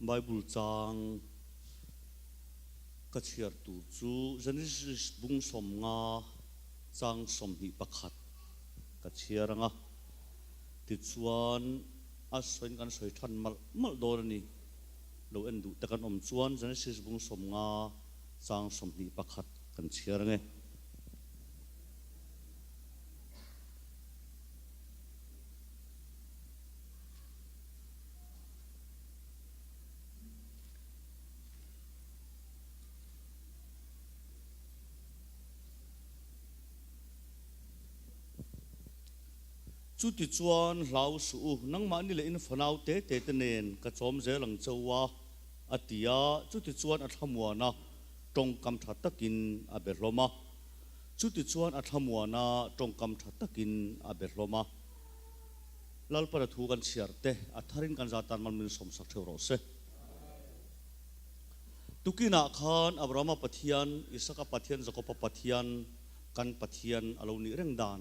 Bible chang kachiar tu chu Genesis bung som nga chang som hi pakhat kachiar nga ti chuan a soin kan soi than mal dor ni lo en du takan om chuan Genesis bung som nga chang som hi pakhat kan chiar nge chu ti chuan hlau su nang ma ni le in fanau te nen ka chom ze lang chowa atia chu ti chuan a thamwana tong kam tha takin a berloma chu ti chuan a thamwana tong kam tha takin a berloma lal para thu kan chiar te a tharin kan zatan man min som sak theu ro se tukina khan abrama pathian isaka pathian jakob pathian kan pathian alo ni reng dan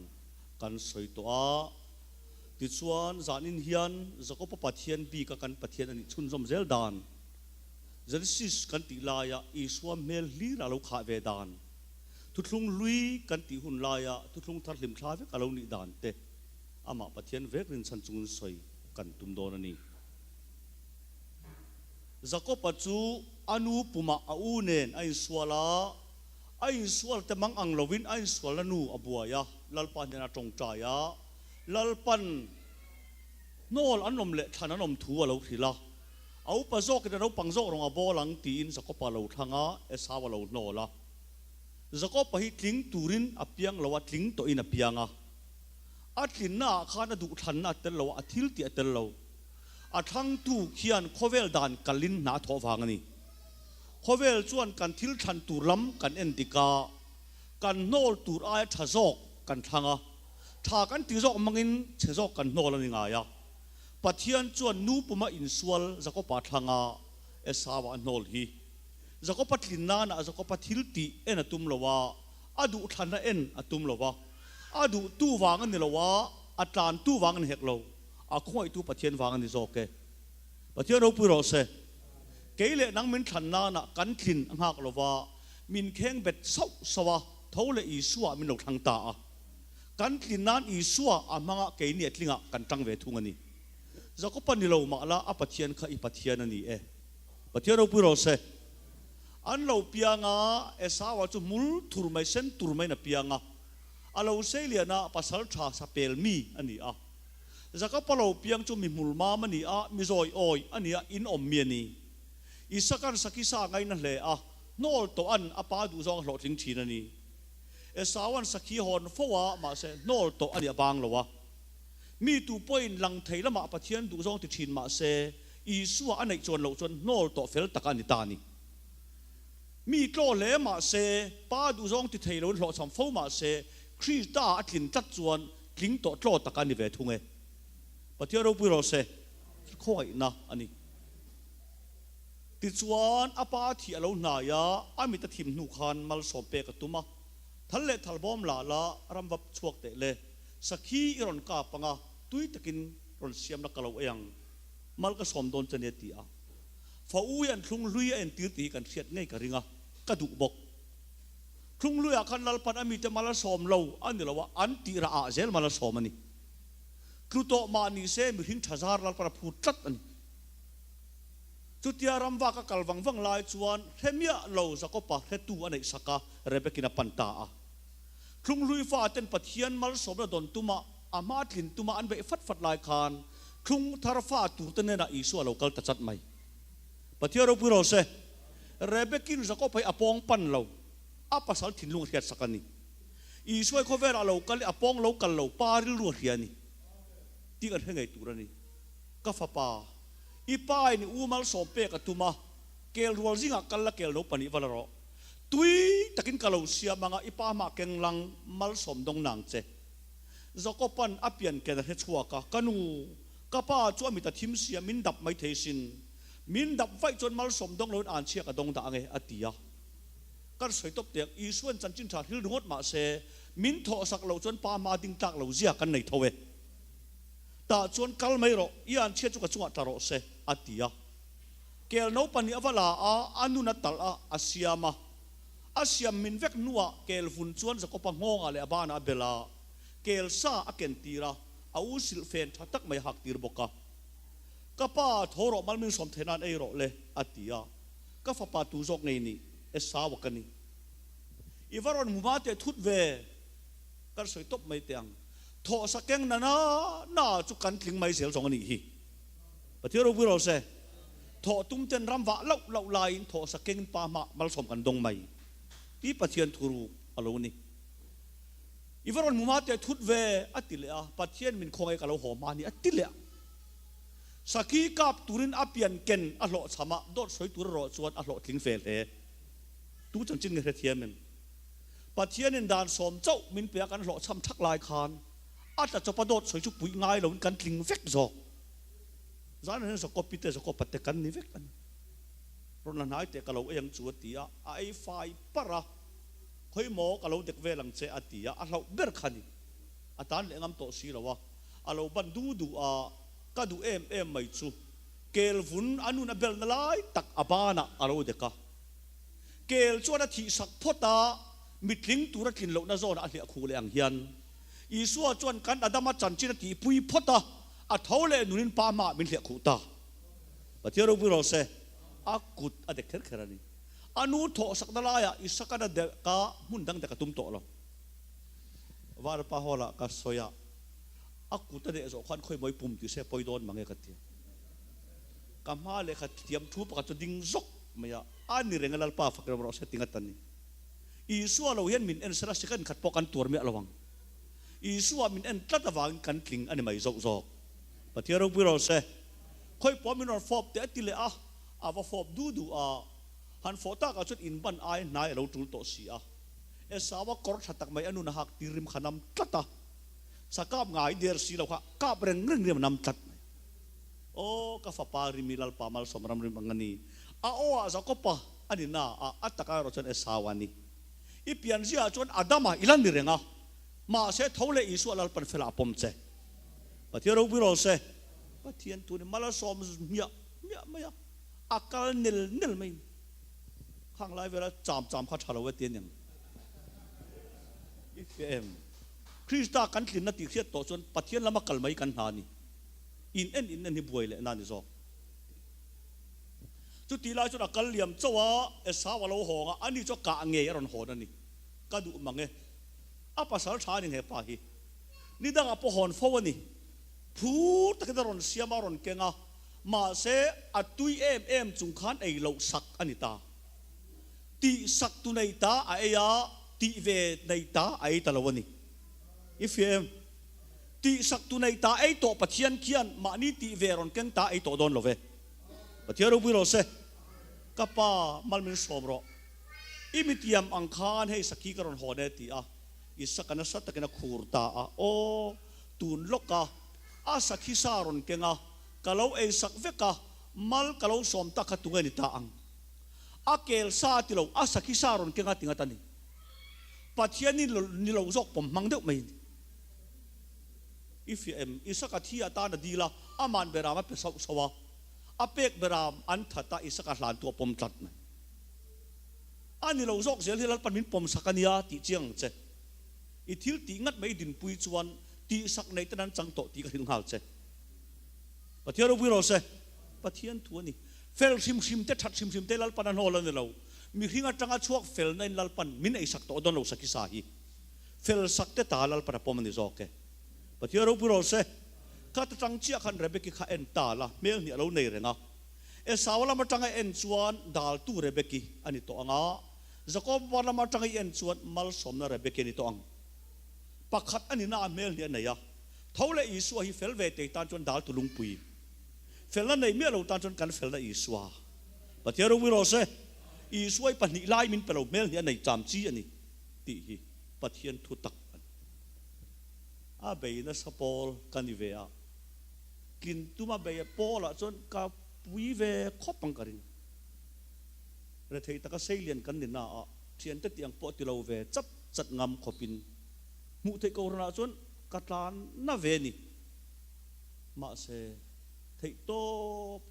kan soi to a ti chuan zanin hian jakob pathian bi ka kan pathian ani chun zom zel dan Genesis kan ti laya iswa mel hlira lo kha ve dan tuthlung lui kan ti hun laya tuthlung thar hlim thla ve kalo ni dan te ama pathian vek rin chan chung soi kan tum don ani jakob chu anu puma au nen ai swala ai swal te mang ang lovin ai swala nu abuaya lalpan na tong chaya lalpan nol anom le thana nom thu alo thila au pa zok da ro pang zok rong abolang tin jakob lo thanga e sawa lo nola jakob hi tling turin apiang lawa tling to in apianga atlin na khana du than na tel lo athil ti tel lo athang tu khian khovel dan kalin na tho wangani khovel chuan kan thil than tur lam kan endika kan nol tur ai thazok kan thanga tha kan ti zok mangin chezok kan nol ani nga ya pathian chuan nu puma in sual jakob pa thanga e sawa nol hi jakob patlin na na jakob pathil ti en atum lowa adu thana en atum lowa adu tu wang ani lowa atlan tu wang an hek lo a khoi tu pathian wang ani zoke pathian ro pu ro se keile nang min than na na kan thin angak lowa min kheng bet sau sawa thole i suwa min lo thang ta a kan thin nan i suwa amanga ke ni atlinga kan tang ve thung ani jakob pani lo ma la a pathian kha i pathian ani e pathian ro pu ro se an lo pianga e sawa chu mul thur mai sen tur mai na pianga alo selia na pasal tha sa pel mi ani a jakob palo piang chu mi mul ma mani a mi zoi oi ani a in om mi ani isakan sakisa ngai na hle a nol to an apa du zong hlo thing thin ani e sawan sakhi hon fowa ma se nol to ani abang lowa mi tu point lang theila ma pathian du zong ti thin ma se i suwa anai chon lo chon nol to fel takani tani mi tlo le ma se pa du zong ti theilo hlo cham fo ma se krista atlin tat chuan tling to tlo takani ve thunge pathian ro pu ro se khoi na ani ti chuan apa thi alo na ya ami ta thim nu khan mal so pe ka tuma thalle thalbom la la rambap chuak te le sakhi iron ka panga tui takin ron siam na kalo yang mal ka som don chane ti a fa u yan thlung lui en tir ti kan thiat ngai ka ringa ka du bok thlung lui a khan lal pan ami te mal som lo ani lawa an ti ra a zel mal som ani kluto ma ni se mi hing thazar lal para phut tat ani chutia ramwa ka kalwang wang lai chuan hemia lo zakopa hetu anei saka rebekina panta a thlung lui fa ten pathian mal sobna don tuma ama thlin tuma an be fat fat lai khan thlung tharfa tur ten na isu local ta chat mai pathian ro puro se rebekin zakopa apong pan lo apasal thin lung hiat sakani isu ko vera local apong local lo paril ru hiani ti kan hengai turani ka fa pa ipai ni umal sope ka tuma kel rual zinga kala kel no pani valaro tui takin kalo sia manga ipa ma keng lang mal som dong nang che zakopan apian ke da hechua ka kanu kapa chu mi ta thim sia min dap mai theisin min dap vai chon mal som dong lon an chia ka dong da nge atia kar soi top tek i suan chan chin tha hil ngot ma se min tho sak lo chon pa ma ding tak lo zia kan nei thowe ta chon kal mai ro ian che chu ka chunga ta ro se atia kel no pani avala a anuna tal a asiam min vek nuwa kel fun chuan zakopa ngonga le abana bela kel sa aken tira a usil fen thatak mai hak tir boka kapa thoro malmin som thenan ei ro le atia ka fa pa tu zok ngei ni e sawa kani ivaron mumate thut ve kar soi top mai tiang tho sakeng na chu kan tling mai sel song ani hi pathiaro buro se tho tum ten ram wa lau lai tho sakeng pa ma mal som kan dong mai pi pathian thuru alo ni ivaron mumate thut ve atile a pathian min khongai kalo ho ma ni atile saki kap turin apian ken a lo chama dot soi tur ro chuan a lo tling fel he tu chang chin nge thiamen pathian in dan som chau min pe kan lo cham thak lai khan ata chopadot soi chu pui ngai lo kan tling vek zo zan hen so ko pite so ko patte kan ni vek an ron na nai te kalo yang chu tia ai fai para khoi mo kalo dek ve lang che atia a lo ber khani atan le ngam to si lawa alo ban du a ka du em mai chu kel vun anu na bel na lai tak abana alo deka kel chuan a thi sak phota mitling tura thin lo na zon a hlia khu le ang hian isua chuan kan adama chanchin ti pui phota a thole nunin pa ma min hlia khu ta pathiaro buro se akut adek kher kherani anu tho sak dalaya isakana de ka mundang de ka tum to lo war pa hola ka soya akut de zo khan khoi moi pum ti se poidon mange ka ti kamha le kha tiam thu pa ka ding zok maya ani rengalal pa fakra ro se tingatani isua lo hian min en sara sikan khat pokan tur me alawang isua min en tlatawang kan tling ani mai zok zok pathiaro buro se khoi pomin or fop te atile a ava fop du a han fota ka chut in ban ai nai lo tul to si a e sawa kor thatak mai anu na hak tirim khanam tlata sakap ngai der si lo kha kap reng rem nam tlat o ka fa pari milal pamal somram rim angani a o a zakopa ani na a ataka ro chen e sawani ipian zia chon adama ilan ni renga ma se thole isu alal pan fela pom che pathiaro buro se pathian tu ni mala som mia maya akal nil mai khang lai vera cham kha thalo we tian yang ifem krista kan thlin na ti khiat to chon pathian lama kal mai kan hani in en ni buai le na ni zo chu ti lai chu akal liam chawa e sawa lo honga ani cho ka nge ron hon ani ka du mange apa sal thani he pa hi ni dang apo hon fo ani phu tak ron siama ron kenga ma se atui em chung khan ei lo sak ani ta ti sak tu nei ta a ya ti ve nei ta ai ta lo ani if em ti sak tu nei ta ai to pathian kian ma ni ti ve ron keng ta ai to don lo ve pathiaro buro se kapa malmin somro imitiam angkhan hei saki karon hone ti a isakana satakena khurta a o tun loka a sakhi saron kenga kalau ei sak veka mal kalau som ta khatunga ni ta ang akel sa tilo a sakhi saron kenga tinga tani pathian ni lo zok pom mang deuh mai if em isaka thia ta na dila aman berama pe sawa apek beram an thata isaka hlan tu pom tlat na ani lo zok zel hilal pan min pom sakania ti chiang che i thil ti ngat mai din pui chuan ti sak nei tanan chang to ti ka hing hal che pathiaro buro se pathian thu ani fel sim te that sim te lal pan an hol an lo mi hinga tanga chuak fel nei lal pan min ei sak to don lo saki sa hi fel sak te ta lal para pom ni zoke pathiaro buro se ka ta tang chia khan rebeki kha en ta la mel ni lo nei renga e sawala ma tanga en chuan dal tu rebeki ani to anga jacob wala ma tanga en chuan mal som na rebeki ni to ang pakhat ani na mel ni anaya thole isu hi fel ve te tan chuan dal tu lung pui fel na nei me lo tan chuan kan fel na iswa pathiaro buro se iswai pan ni lai min pelo mel ni anai cham chi ani ti hi pathian thu tak a beina sapol kanivea kin tuma be pola chon ka pui ve khopang karin re thei taka seilian kan ni na a thian te tiang po ti lo ve chap chat ngam khopin mu thei ko rana chon katlan na ve ni ma se thei to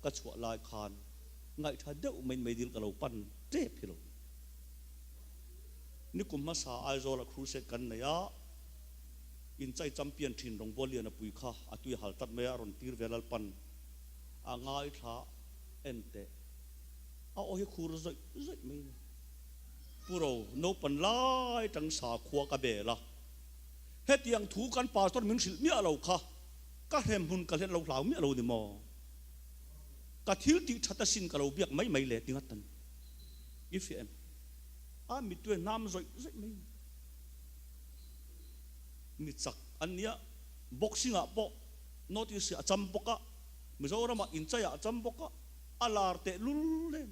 ka chua lai khan ngai tha deuh mai dil kalau pan tre philo ni kum ma sa ai zo la cruise kan na ya in chai champion thin rong bolian a pui kha atui hal tat me aron tir velal pan a ngai tha ente a o hi khur zoi mai puro no pan lai tang sa khua ka be la het yang thu kan pastor min sil mi alo kha ka hem hun ka len lo lau mi alo ni mo ka thil ti thata sin ka lo biak mai le tingat tan if em a mi tu nam zoi mai mi chak ania boxing a po notice a cham boka mizorama in chaya cham boka alar te lul len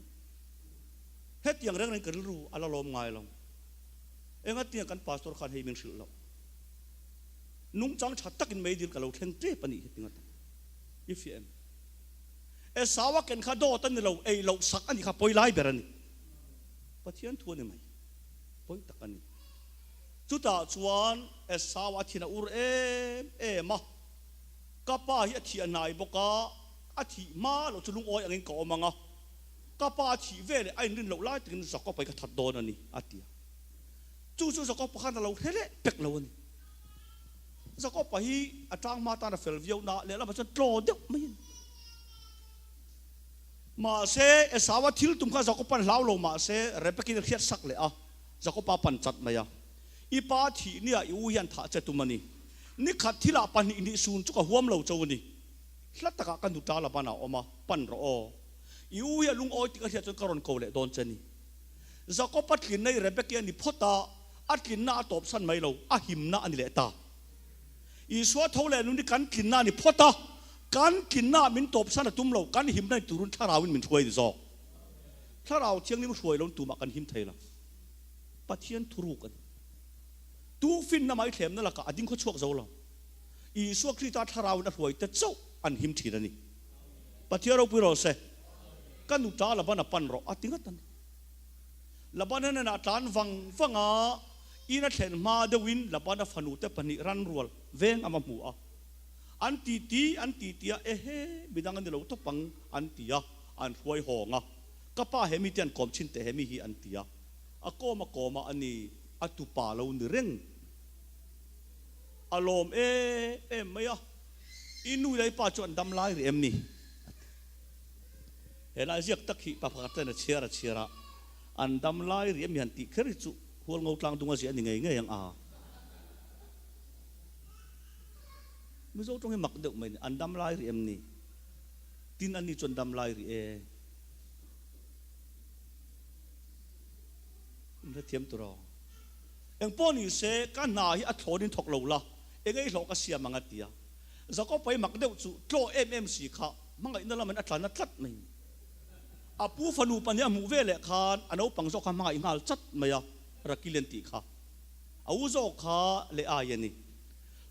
het yang reng kan ru ala lom ngai long enga tia kan pastor khan hei min sil lo nung chang chat takin mai dil ka lo theng tre pani tingat if em e sawa ken kha do tan lo ei lo sak ani kha poi lai berani pathian thu ni mai poi takani chuta chuan e sawa thina ur ma kapa hi thi anai boka athi ma lo chulung oi angin ko manga kapa thi vele ai nin lo lai tin zakop pai ka that don ani atia chu zakop khan lo hele pek lo ani zakop pai atang ma ta na fel view na le la ba chan tro de mai ma se e sawa thil tum kha zakop pan lau lo ma se repekin khiat sak le a zakop pa pan chat maya ipa thi nia i u hian tha che tumani ni khat thila pan ni sun chu ka huam lo chawani hlataka kan du ta la bana oma pan ro o i u ya lung oi ti ka hian karon ko le don chani zakop patlin nei rebekia ni phota atlin na top san mai lo a him na ani le ta i swa thole nu ni kan tlin na ni phota kan tlin na min top san tum lo kan him nai turun tharawin min thuai zo tharaw thiang ni mu thuai lo tu ma kan him thaila pathian thuru kan tu fin na mai thlem na la ka ading kho chuak zo lo i suak khri ta tharaw na huai te chau an him thi ani pathiaro puro se kan nu ta la bana pan ro atinga tan la bana na tan wanga ina thlen ma de win la bana phanu te pani ran rual veng ama mu a an ti tia he bidang an lo to pang an tia an huai honga kapa hemi tian kom chin te hemi hi an tia akoma ani atu pa lo ni reng alom maya inu dai pa chon dam lai ri em ni hela ziak takhi pa phakat na chera an dam lai ri em yan ti khari chu hol ngau tlang dunga si ani ngai yang a mi zo tong he mak deuh mai an dam lai ri em ni tin ani chon dam lai ri na thiam tu ro eng poni se ka na hi a thonin thok lo la engai lo ka sia manga tia zako pai mak deuh chu tlo mmc kha mangai na la man atlan na tlat mai apu fanu pania mu vele khan ano pangzo kha mangai ngal chat maya rakilen ti kha au zo kha le ayani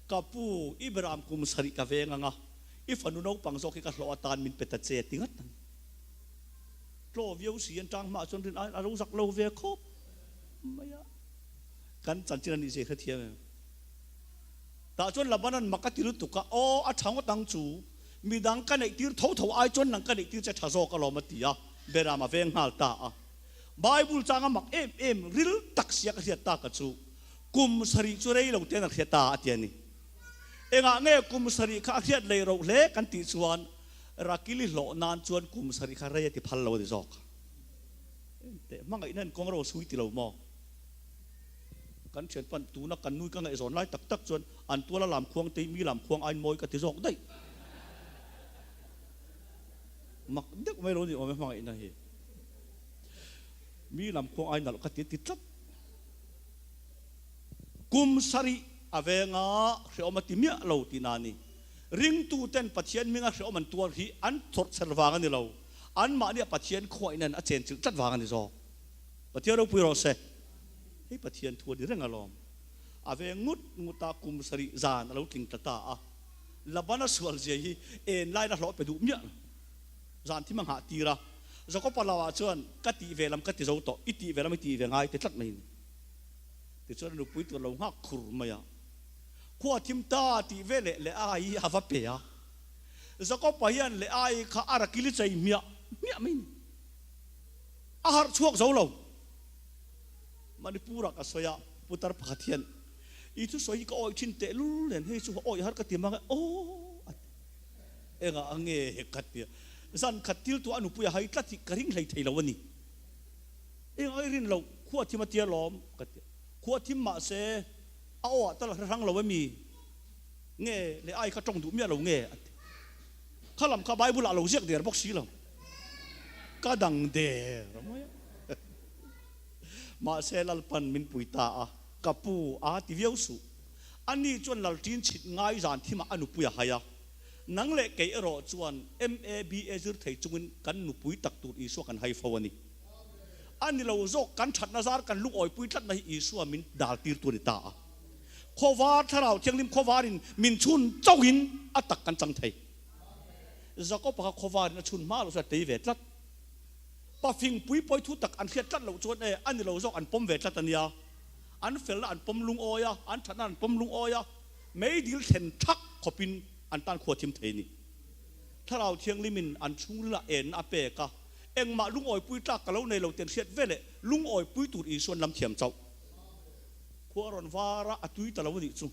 kapu ibrahim kum sari ka venga nga ifanu no pangzo ki ka hlo atan min peta che tingat tlo viu sian tang ma chon rin a ro zak lo ve khop maya kan chan chin ni se kha thiam ta chon labanan makatilu tuka o a thang tang chu midang kan ei tir tho ai chon nang kan ei tir che thazo ka lo matia berama veng hal ta a bible changa mak em ril tak sia ka ta ka chu kum sari chu rei lo te na ta atiani enga nge kum sari kha khiat le ro le kan ti chuan rakili lo nan chuan kum sari kha rei ti phal lo de zok te mangai nan kong ro sui ti lo mo kan chen pan tu na kan nui ka ngai zon lai tak chuan an tu la lam khuang te mi lam khuang ain moi ka ti zok dai mak dek mai lo ni o me mangai na hi mi lam khuang ain nal ka ti tlap kum sari avenga hreomati mia lo ti nani ring tu ten pathian minga hreoman tuar hi an thor serwang ani lo an ma ni pathian khoinan a chen chil tat wang ani zo pathian ro pui ro se hei pathian thu ni reng alom ave nguta kum sari zan alo ting tata a labana sual je hi en lai na hlo pe du mia zan thi mang ha tira zako palawa chuan kati velam kati zo to iti velam iti ve ngai te tlat mai ti chuan nu pui to lo nga khur maya khuwa thim ta ti vele le ai hava pe a zako pahian le ai kha arakili chai mia mai chuak zo lo Manipura ka soya putar pakhathian I thu soi ka oi thin te lu len he chu oi har ka ti ma o enga ange katia zan khatil tu anu puya hai tlati karing lai thei lawani enga rin lo khuwa thimatia lom katia khuwa thim ma se awa tal rang lawami nge le ai ka tong du mia lo nge khalam ka bible lo ziak der bok si lo ka dang der ma se lal pan min puita a kapu a ti viau su ani chuan lal tin chit ngai zan thima anu puya haya nang le ke ero chuan MABA zir thei chungin kan nu pui tak tur isu kan hai fawani ani lo zo kan that nazar kan lu oi pui tlat na isu min dal tir tu ni ta a khowar tharau thianglim khowarin min chun chawin atak kan chang thei zako pa khowar na chun ma lo sa tei ve tlat pa phing pui poi thu tak an khiat tlat lo chuan e ani lo zo an pom ve tlat ania an fel an pom lung oya an thana an pom lung oya mei dil then thak khopin an tan kho thim thei ni tharau thiang limin an chung la en a pe ka eng ma lung oi pui tlak ka lo nei lo ten siat vele lung oi pui tur I suan lam thiam chau khuaron wara atui ta lo ni chu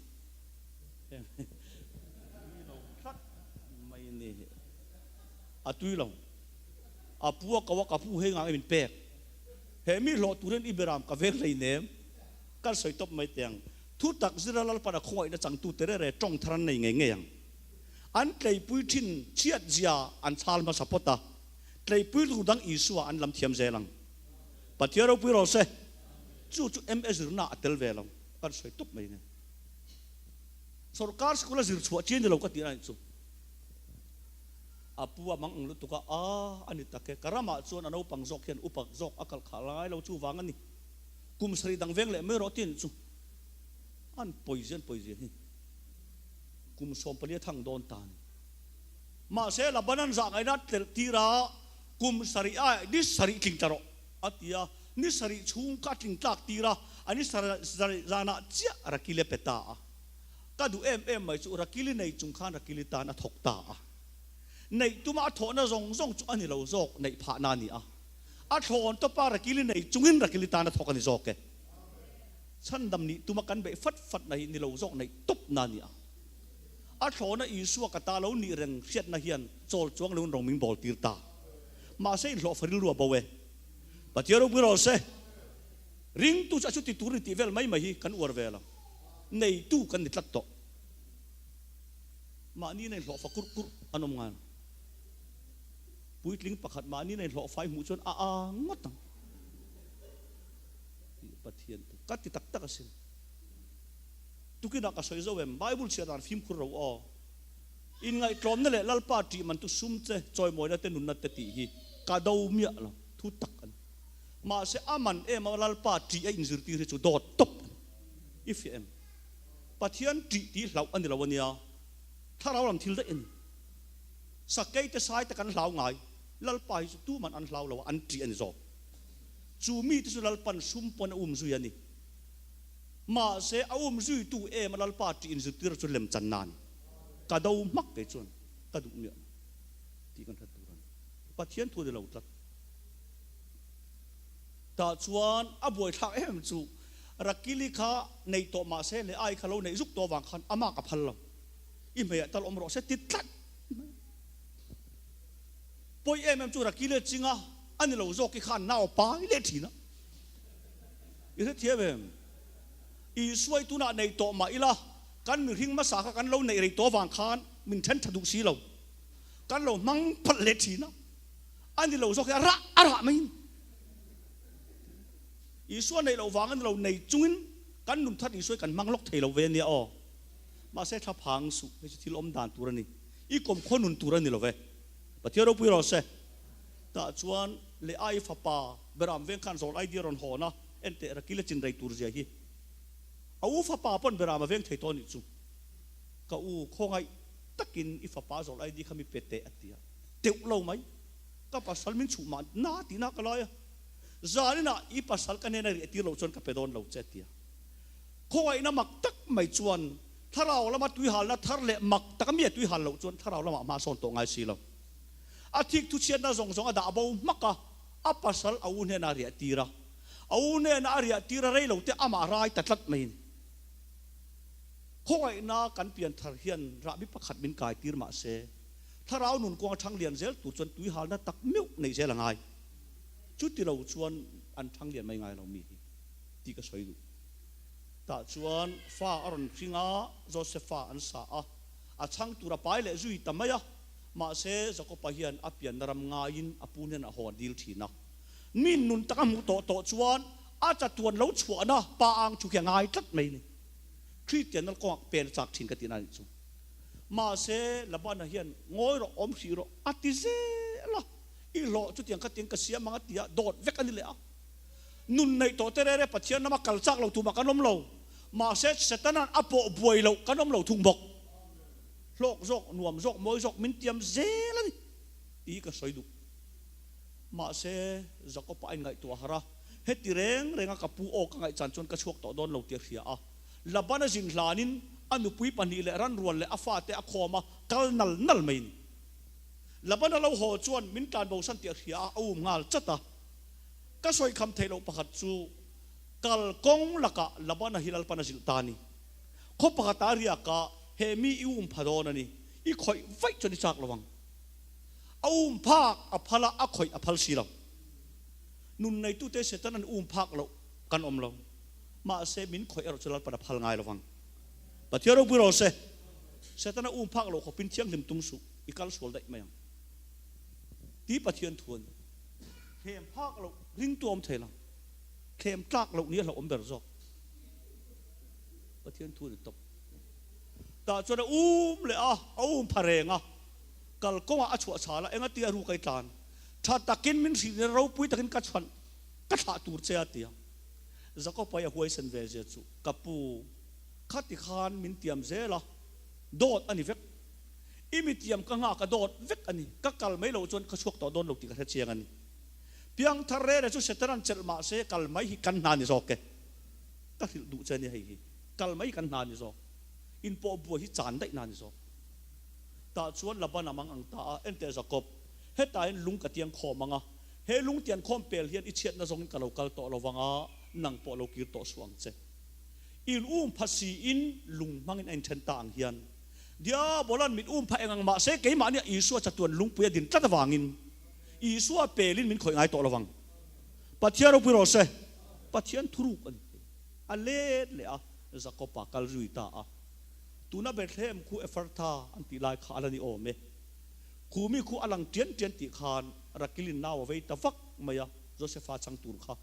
mai ni atui lo apua ka wa ka pu he nga min pe he mi lo turen iberam ka vek lei nem kal soi top mai tiang thu tak zira lal para khoi na chang tu tere re tong thran nei nge nge yang an tlei pui thin chiat zia an chal ma sapota tlei pui lu dang isua an lam thiam zelang patiaro pui ro se chu MS na atel velong kal soi top mai ne sarkar skula zir chua chen de lo ka ti na chu apua mang ang lutuka ani take karama chuan ano pang zok hian upak zok akal khalai lo chu wangani kum sari dang veng le me ro tin chu an poison hi kum som palia thang don tan ma se la banan za ngai na tira kum sari a ni sari king taro atia ni sari chung ka ting tak tira ani sari zana chia rakile peta ka du em mai chu rakili nei chung khan rakili ta na thok ta nei tuma tho na zong chu ani lo zok nei pha na ni a thon to pa rakili nei chungin rakili ta na thok ani zok ke chan dam ni tuma kan be fat nei ni lo zok nei top na ni a thon na isu ka ta lo ni reng siat na hian chol chuang lo rong ming bol tir ta ma se lo faril ru bawe patiaro biro se ring tu cha chu ti tur ni ti vel mai hi kan ur vela nei tu kan ni tlat to ma ni nei lo fa kur anom ngan puitling pakhat ma ni nei lo fai mu chon ngotang pathian tu kati tak tak asin tukina ka soi zo em bible chia dan phim khur ro in ngai tlom na le lalpa ti man tu sum che choi moi na te nun na te ti hi ka do mia la thu tak an ma se aman e ma lalpa ti a in zir ti re chu dot top if em pathian ti hlau an lo wania tharau lam thil da en sakai te sai te kan hlau ngai lalpa hi tu man an hlau lo an ti an zo chu mi tu lalpan sum pon zu yani ma se zu tu e ma lalpa ti in zir ti chu lem chan nan ka do mak ke chun ka du mi ti kan that turan pathian thu de lo tat ta chuan a boi thak em chu rakili kha nei to ma se le ai khalo nei zuk to wang khan ama ka phal lo i me tal om ro se tit tat poi em chu rakile chinga ani lo zo ki khan nao pa le thina i the thiam i suai tu na nei to ma ila kan mi ring ma sa kha kan lo nei rei to wang khan min then thadu si lo kan lo mang phal le thina ani lo zo ki ara mai i suai nei lo wang an lo nei chungin kan nun that i suai kan mang lok thei lo ve ni ma se tha phang su he thil om dan turani i kom khonun turani lo ve pathiaro pui ro se ta chuan le ai fa pa beram ven khan zol ai diron hona ente rakile chin rei tur zia hi au fa pa pon beram ven thei to ni chu ka u khongai takin i fa pa zol ai di khami pete atia teu lo mai ka pasal min chu ma na ti na kalaya zarina i pasal ka ne na ri ti lo chon ka pedon lo chetia khongai na mak tak mai chuan tharau lama tui hal na thar le mak takami tui hal lo chon tharau lama ma son to ngai si lo athik tu chiat na zong ada bo maka apasal au ne na ria tira au ne na ria tira rei lo te ama rai tatlat mai khoi na kan pian thar hian ra bi pakhat min kai tir ma se tharau nun ko thang lian zel tu chon tui hal na tak meu nei zel angai chu ti lo chuan an thang lian mai ngai lo mi ti ka soi du ta chuan fa aron singa Josepha an sa a chang tura pai le zui tamaya ma se zako pahian apian naram ngain apunen a hon dil thina min nun taka mu to chuan a cha tuan lo chuana pa ang chu kya ngai tlat mai ni Christian nal ko pen chak thin ka tinani chu ma se labana hian ngoi ro om si ro atize la I lo chu tiang ka tiang ka sia manga tia dot vek ani le a nun nei to terere pathian nama kal chak lo tu ma kanom lo ma se setanan apo buai lo kanom lo thung bok lok zok nuam zok moi zok min tiam zelani I ka soidu ma se zakopa ai ngai tu hara heti renga ka pu o ka ngai chan chon ka chuak to don lo tia khia a labana jin hlanin anu pui pani le ran rual le afa te a khoma kal nal main labana lo ho chuan min tan bo san tia khia a ngal chata ka soi kham thailo pakhat chu kal kong laka labana hilal pana jil tani kho pakataria ka he mi phadon ani I khoi vai choni chak lawang phak aphala a khoi aphal silaw nun nei tu te setan an phak lo kan om lo ma se min khoi ero chalal pada phal ngai lawang pathiaro buro se setan phak lo khopin thiang lim tum su ikal sol dai mayang ti pathian thuan khem phak lo ring tuom thela khem tlak lo ni lo om ber zo pathian thu ni top ta chona le a pharenga kal konga achua chala enga tia ru kai tan tha takin min si ro pui takin ka chan ka tha tur che atia zako pa ya huai san ve je chu kapu khati khan min tiam zela dot ani vek imi tiam ka nga ka dot vek ani ka kal mai lo chon ka chuak to don lo ti ka chiang ani piang thare re chu setaran chel ma se kal mai hi kan na ni zoke ka hil du che ni hi kal mai kan na ni zo in po bu hi chan dai na ni zo ta chuan labana mang ang ta ente Jacob heta in lung ka tiang khomanga he lung tian khom pel hian I chet na zong ka lokal to lowanga nang po lo kir to suang che in phasi in lung mangin en then tang hian dia bolan mit pha engang ma se ke ma ni Isua chatuan lung puya din tlat wangin Isua pelin min khoi ngai to lowang pathiaro piro se pathian thuru kan ale le a Jacob pa kal ruita a tuna Bethlehem khu Ephratha anti lai kha alani ome khumi khu alang tian ti khan rakilin naw ve tawak maya Josepha chang tur kha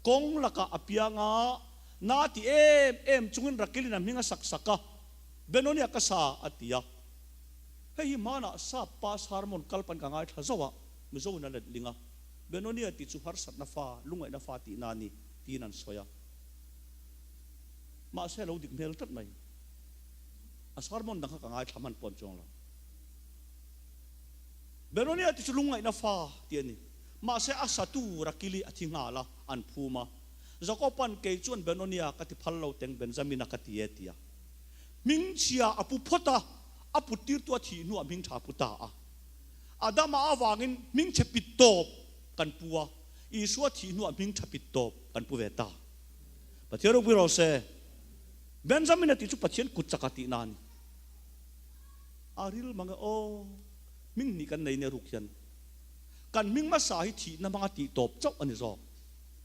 kong laka apianga na ti em chungin rakilin am hinga saksaka benonia ka sa atia hei mana sa pas harmon kalpan ka ngai thazawa mizo na linga benonia ti chu har sat na fa lungai na fa ti nani tinan soya ma se lo dik mel tat mai asarmon dang ka ngai thaman pon chong la benonia ti chulungai na fa tiani ma se asatu rakili athinga la an phuma Jacoban ke chuan benonia ka ti phallo teng Benjamin ka ti etia ming chia apu phota apu tir tu thi nu aming tha puta a adama awangin ming chepit top kan puwa Isua thi nu aming chapit top kan pu veta pathiaro biro se Benjamin ti chu pathian kut chakati nani aril manga ming ni kan nei ne rukhian kan ming ma sa hi thi na manga ti top chok ani zo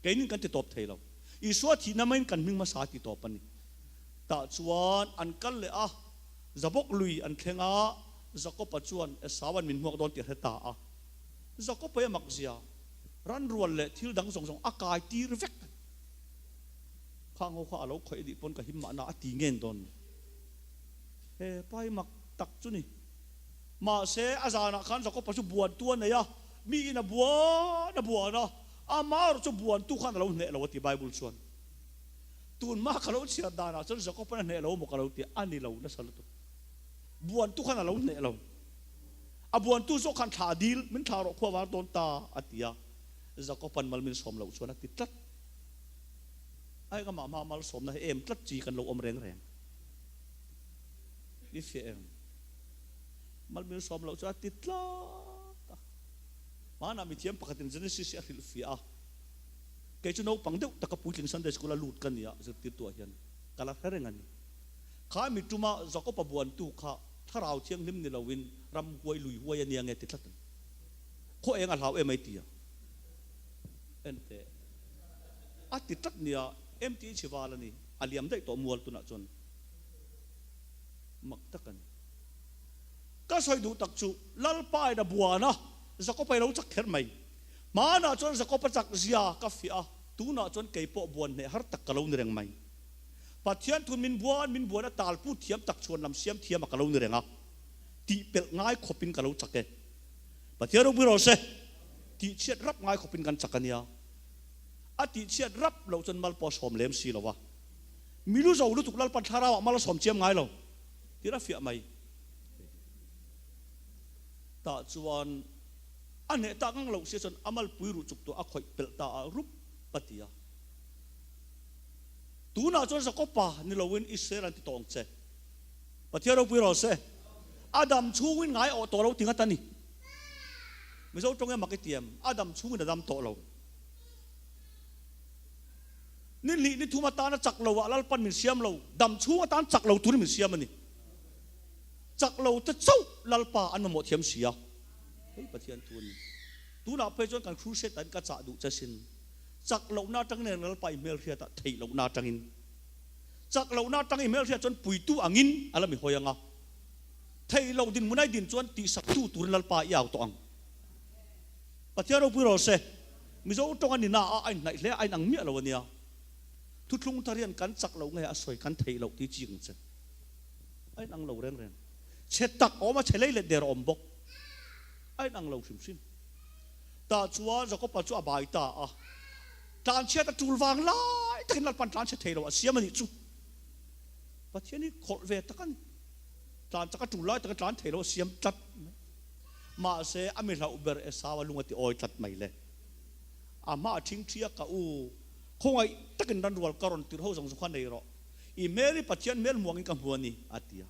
keinin kan ti top thailo Isua thi na main kan ming ma sa ti top ani ta chuan an kal le a zabok lui an thenga Jacob chuan esawan min huak don ti heta a Jacob ya makzia ran rual le thil dang song akai tir vek khang ho kha alo khoi di pon ka himma na ati ngen don he pai mak tak chu ni ma se azana khan Jacob chu buan tuan ya mi na buan na amar chu buan tu khan lo ne lo ti Bible chuan tun ma khalo chia dana chu Jacob na ne lo mo khalo ti ani lo na salutu buan tu khan lo ne lo a buan tu so khan tha dil min tha ro khwa war don ta atia Jacob pan mal min som lo chuan ti tat ai ka ma mal som na em tlat chi kan lo om reng ni fe em mal min som lo chuan ti tla mana mi thiam pakhatin Genesis a hil fia ke chu no pangdeu takaputling Sunday school a lut kan ya zirtir tu hian kala herengani kha mi tuma zakopa buan tu kha tharau thiang nim ni lowin ram huai lui huai ania nge ti thlatan kho enga hlau emai tia ente ati tak nia MT chiwalani aliam dai to mual tu na chon mak takan ka soi du tak chu lalpai da buana zakopai lo chak kher mai mana chon zakopa chak zia ka fia tu na chon keipo buan ne har tak kalo ni reng mai pathian thun min buan a talpu thiam tak chon lam siam thiam ka lo ni renga ti pel ngai khopin ka lo chake pathian ro biro se ti chiat rap ngai khopin kan chakania ati chiat rap lo chon mal po som lem si lo wa milu zo lu tuk lal pan thara wa mal som chiam ngai lo ti ra fia mai ta chuan ane ta ngang lo se chon amal pui ru chuk to a khoi pel ta a rup patia tu na chon zakopa ni lowin Israel ti tong che patia ro pui ro se Adam chuwin ngai o to lo tinga tani mi zo tong e makitiam Adam chuwin Adam to lo ni li ni thuma ta na chak lo wa lal pan min siam lo dam chuwa tan chak lo tu ni min siam ani chak lo te chau lal pa an mo thiam sia ei pathian tun tu na pe chon kan khu se tan ka cha du cha sin chak lo na tang ne lal pa email ria ta thei lo na tangin chak lo na tang email ria chon pui tu angin ala mi hoyanga thei lo din munai din chon ti sak tu tur lal pa yaw to ang pathian ro pu ro se mi zo tong ani na a ai nai le ai ang mi lo ania thu thlung tarian kan chak lo nge a soi kan thei lo ti ching che ai nang lo ren ren che tak oma chelei le der om bok ai nang lo sim sim ta chua zakopa chu abai ta a tan che ta tul wang lai takin lal pan tan che thei lo a siam ani chu pathian ni khol ve takan tan chaka tul lai takan tan thei lo siam tat ma se ami la uber e sawa lunga ti oi tat mai le ama thing thia ka u khongai takin dan rual karon tir ho jong khan nei ro I meri pathian mel muangin ka huani atia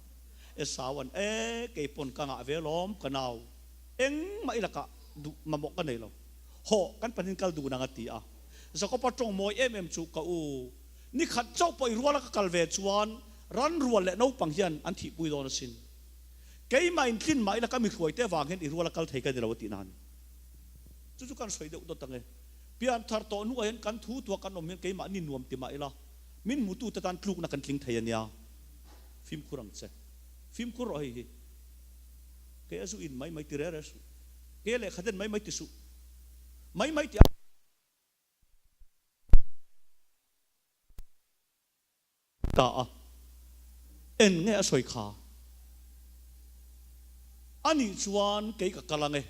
e sawan e ke pon ka nga velom kanau eng mai laka mamok ka nei lo ho kan panin kal du na atia zakopa tong moi chu ka u ni khat chau poi ruala ka kalve chuan ran rual le no pang hian an thi pui don sin ke mai tin mai laka mi khoi te wang hen I ruala kal thei ka ni lo ti nan chu kan soi de do tange pian thar to nu hen kan thu to kan om hen ke ma ni nuam ti mai la min mutu ta tan kluk na kan tling thei ania phim kurang che phim kur oi hi ke asu in mai ti re su ke le khaden mai ti su mai ti ta a en nge asoi kha ani chuan ke ka kalange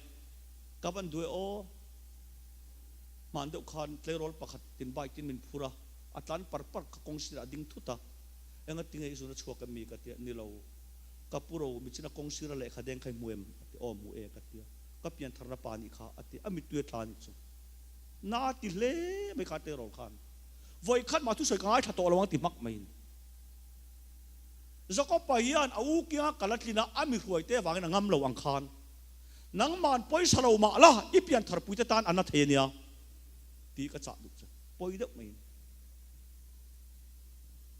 ka ban due o man deuh khan tlerol pakhat tin bai tin min phura atlan par ka kongsira ding thuta enga tingai zuna chhuak mi ka tia nilo kapuro mi china kongsira le khadeng khai muem o mu e ka tia ka pian tharna pani kha ati ami tue tlan chu na ti le me ka te rol khan voi khat ma thu soi ka ngai tha to lawang ti mak mai zakopa hian au kia kalatlina ami huai te wangin ngam lo ang khan nang man poi salo ma la ipian thar puite tan ana thenia ti ka cha du poi deuh mai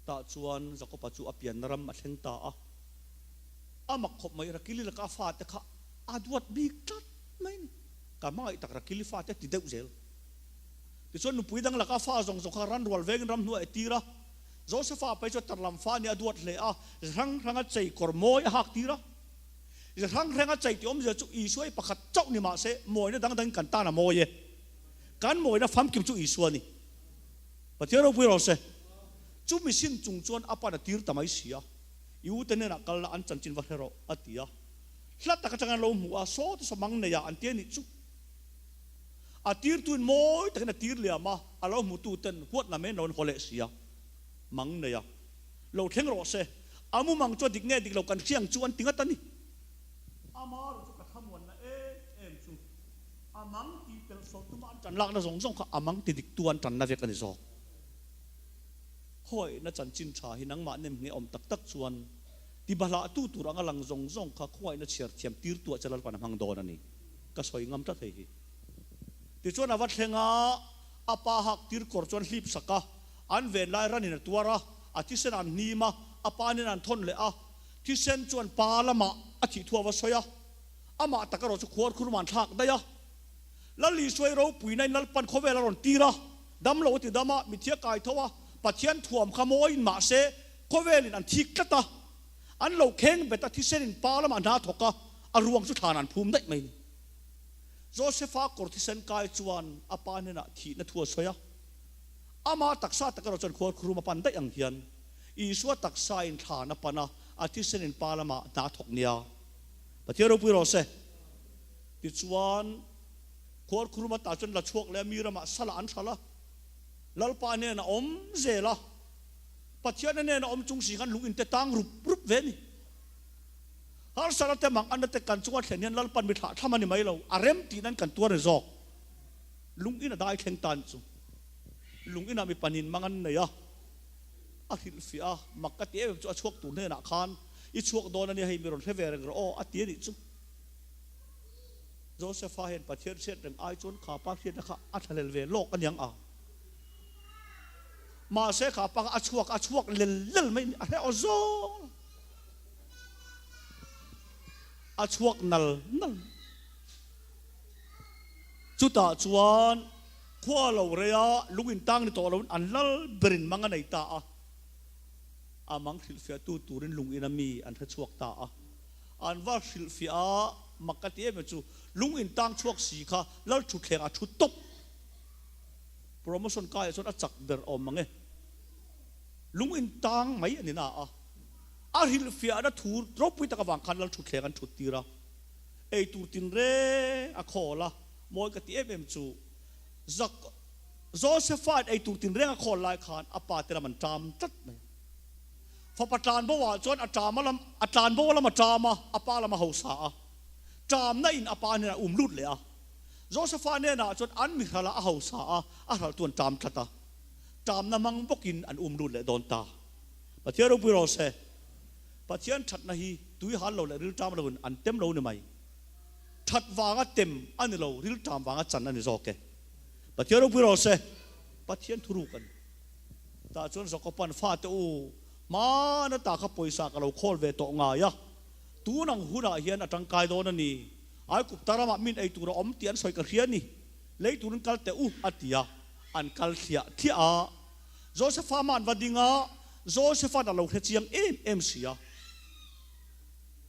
ta chuan zakopa chu apian naram a thleng ta a amak khop mai rakili la ka fa te kha adwat big tat mai ka mai tak rakili fa te ti deuh zel ti chuan nu pui dang la ka fa zong kha ran rual veng ram nu e tira Josepha pai cho tarlam fa ni aduat le a rang chei kormoi hak tira rang chei ti om je chu I suai pakhat chau ni ma se moi na dang kan ta na moi e kan moi na fam kim chu I suani pathian ro pui ro se chu mi sin chung chuan apa na tir tamai sia yu tene na kal na an chan chin wa hero atia hlat ta ka changan lo mu a so to samang ne ya an te ni chu a tir tuin moi ta na tir le ma alo mu tu ten huat na me non hole sia mang ne ya lo theng ro se amu mang cho dik nge dik lo kan chiang chuan tinga tani ama ro chu ka thamon na em chu amang ti tel so tu man chan lak na zong kha amang ti dik tuan tan na ve kan zo hoi na chan chin tha hinang ma nem nge om tak tak chuan ti bala tu tur anga lang zong kha khoi na chiar thiam tir tu chalal pan hang don ani ka soi ngam ta thei hi ติชวนอวัตเฮงาอาปาหักติรกอร์จวนลิบสักะอันเวนไลรันินตัวระอาทิเซนันนีมาอาปานินันทนเลอะที่เซนจวนปาละมาอาทิทัววสยะอามาตะกรอจุขวดคุรมันทักได้ยะแล้วลีสวยเราปุยในนัลปันโคเวลารอนตีระดำโลติดามามิเทียกายทว่าปัจเจียนถ่วมขโมยมาเซโคเวลินอันทิกตะอันเราเข่งเบตที่เซนินปาละมานาทกะอารวงสุธานันภูมิได้ไหมโจเซฟากรที่เซนกายจวนอาปานินะทีนทัวสวยอามาตักซาตะกรอจนขวดคุรมาปันได้ยังเฮียนอีสวตักซาอินฐานปนะอาทิเซนินปาละมานาทกเนียปัจเจียนเราปุยรอเซติจวนขวดคุรมาตาจนละชวกและมีระมาสละอันสละลลปาเนี่ยนะอมเจละปัจเจียนเนี่ยนะอมจุงสีกันลุงอินเตตังรุปเวนี่ฮาร์สารเตมังอันนั้นเตกันจวดเห็นยันลลปันมิถาทำมันไม่เราอารมตีนั้นกันตัวเรจอกลุงอินได้แข่งตันจุลุงอินมีปันินมังอันเนี่ยอาทิตย์ฟิอามักกะเตี้ยจะชวกตุนเนี่ยนะคานอีชวกโดนนี่ให้มีรอนเทเวร์กระโออาทิตย์นี้จุโจเซฟเห็นปัจเจียนเสียดังไอจนขาปากเสียนะคะอัฐเลเวโลกกันยังมาเสกขาปังอัชวกเล่นไม่อะไรอโซอัชวกนัลจุดตาจวนขั้วเราเรียลุกินตังในตัวเราอันลัลเบรินมังกันในตาอามังสิลฟิอาตูรินลุงอินามีอันทัชวกตาอันว่าสิลฟิอามักกะเตี้ยเป็นจูลุงอินตังชวกสีค่ะแล้วชุดแข่งชุดตบโปรโมชั่นกายส่วนอัจฉริเบอร์อมมังเงลุงอินตังไม่อันนี้นะอาฮิลฟิอาดทูรบไปตะกวางคันแล้วชุดแข่งกันชุดตีระไอตูตินเร่อะขอละมวยกะเตี้ยเป็นจูจักโจเซฟาดไอตูตินเร่อะขอลายขานอาปาเตระมันจามจัดไหมพอประจานบ่ว่าจนอาจารย์มาละอาจารย์บ่ว่าละมาจามาอาปาละมาหูสาจามนั่นอินอาปาเนี่ยลุดเลยโจเซฟาเนี่ยนะจนอันมิฮาละอาหูสาอาหารตัวจามชัดตาจามน้ำมังบกินอันลุดเลยโดนตาปัจเจียนเราไปรอเสปัจเจียนชัดนะฮีตุยฮัลเราเลยริลจามเราอันเต็มเราเนี่ยไหมชัดวางเต็มอันนี้เราริลจามวางจันอันนี้โอเคปัจเจียนเราไปรอเสปัจเจียนทุรุกันตาจนสกปรกฟาดตัวมาหน้าตาขับปุยสากเราโคลเวตงายะตัวนังหุ่นอาเฮียนจังกายโดนนี่ไอ้กุบตารามินไอ้ตัวอมเตียนสวยกระเทียนนี่เลยตัวนั้นกัลเตอุอัติยาอันกัลเทียที่โจเซฟามันวัดดิงาโจเซฟาดเราเทียงเอ็มเสีย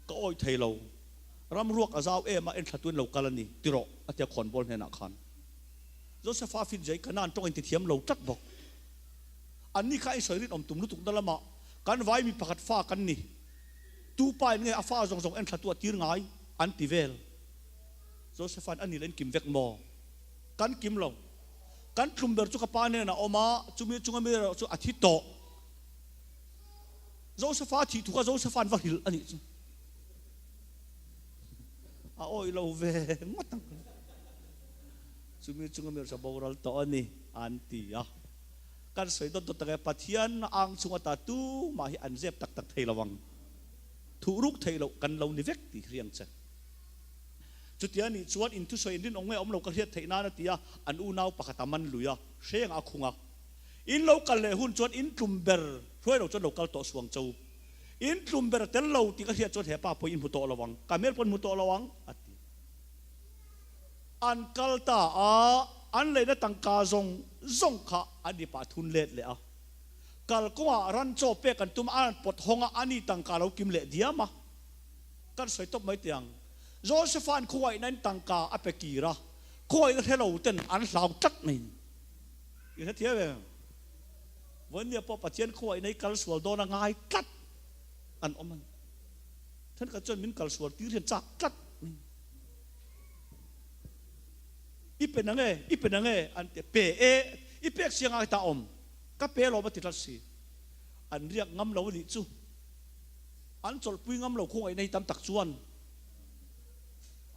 ก็อ้อยไทยเรารำรวกอาซาวมาขัดตัวเรากัลนี่ติโรอัติยาขอนบอลเห็นนักขันโจเซฟาฟินใจขนาดตรงอินเทียมเราจัดบอกอันนี้ใครสวยริดอมตุ่มลุตุกนั่นละมากันไว้มีประกาศฟ้ากันนี่ตูไปเนี่ยอาฟ้าส่งขัดตัวตีร์ไงอันติเวลโจเซฟานอันนี้เล่นกิมเวกโมกันกิมลงกันคลุมเบอร์จุกปานเนี่ยนะออกมาจุมีจุงมีจุอาทิตย์โตโจเซฟานที่ถูกโจเซฟานว่าหิลอันนี้โอ้ยเราเวงตั้งจุมีจุงมีจะบอกเราต่ออันนี้อันตีกันสวยต้นตัวตะเกียบปัทยันอังสุงตาตูมาให้อันเจ็บตักเทระวังถูรุกเทเรากันเรานิเวกตีเรียงเสจุดนี้ชวนอินทุสวยอินดินองเงอมเรากระเทียดเทน่าตีอันอูนาวปะกตามันลุยเชียงอาคุงอินเรากันเลยหุ่นชวนอินกลุ่มเบอร์ช่วยเราจนเรากันต่อสวงจูอินกลุ่มเบอร์เตลเราตีกระเทียดจนเหป้าพออินมุตโตระวังการเมื่อพนมุตโตระวังอันกัลตาอันเลยนะตังกาซงข้าอันนี้ป่าทุนเล็ดเลยกัลก็ว่ารันโจเปกันตุมอันปดหงอันนี้ตังกาเรากิมเล็ดเดียมากันสวยตบไม่เตียงโจเซฟานคุยนั้นตังกาอเปกีระคุยนั่นเทเราเต้นอันสาวจัดไม่อีนั่นเทียบวันนี้พอปัจเจียนคุยในกัลสวลโดนง่ายจัดอันอมันท่านก็จนมินกัลสวลตีเรียนจัดอีเป็นยังไงอันเปอีเปกเสียงอะไรตาอมก็เปเราไม่ติดรัสซีอันเรียกงำเราดิจูอันจลปุยงำเราคงไอในตำตักชวน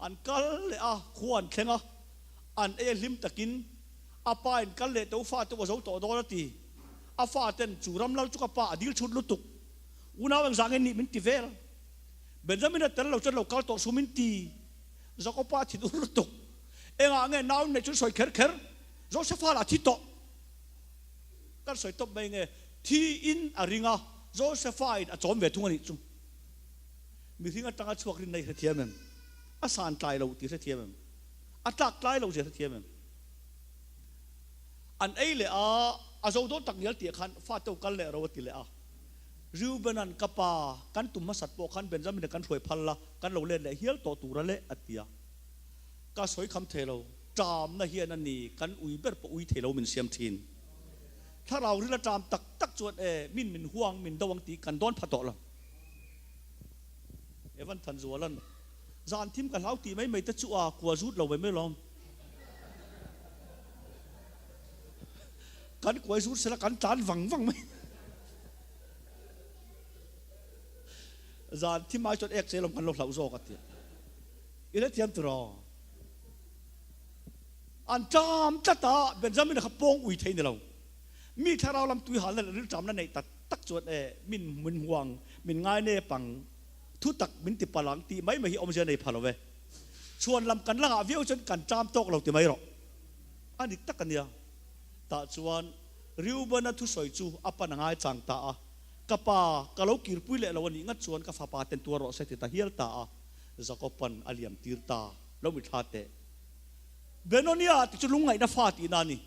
อันกัลเลยควรแข่งอันลิมตะกินป้าอันกัลเลยตัวฟ้าตัวเจ้าตัวโดนตีฟ้าเต้นจูรำเล่าจุกป้าดิลชุดลุตุกอุณาวังสังเงินนี่มินติเวลเบนจามินเต้นเราจนเรากัลตัวสุมินตีจักป้าที่ดูลุตุก enga nge naw ne chu soi kher kher Joseph la thi to kan soi top mai nge thi in aringa Joseph a chom ve thung ani chu mi thinga tanga chuak rin nei thiam em a san tlai lo ti thiam em a tak tlai lo je thiam em an ei le a zo do tak yal ti khan fa to kal le ro ti le a Reubenan kapa kan tumma sat po khan Benjamin kan thoi phalla kan lo le le hial to tura le atia ka soi kham thelo tram na hian ani kan ui ber po ui thelo min siam thin tharau rila tram tak tak chuan min huang min dawang ti kan don phato la evan than zualan zan thim kan hau ti mai ta chu a kwa zut lo mai lom kan kwai zut sela kan tan wang mai zan thim mai chot ek selom kan lo hlau zo ka ti ile tiam tro an tam tata Benjamin khapong ui thein lo mi tharau lam tui hal le tram na nei tak tak chuan min huang min ngai ne pang thu tak min ti palang ti mai hi om je nei phalowe chuan lam kan langa viau chon kan tram tok lo ti mai ro ani tak kan ya ta chuan Reuben thu soi chu apa na ngai chang ta a kapa kalau kirpui le lo ni ngat chuan ka fa pa ten tu ro se ti ta hial ta a Jacoban aliam tirta lo mi thate Benonia ti chu lungai na fa ti na ni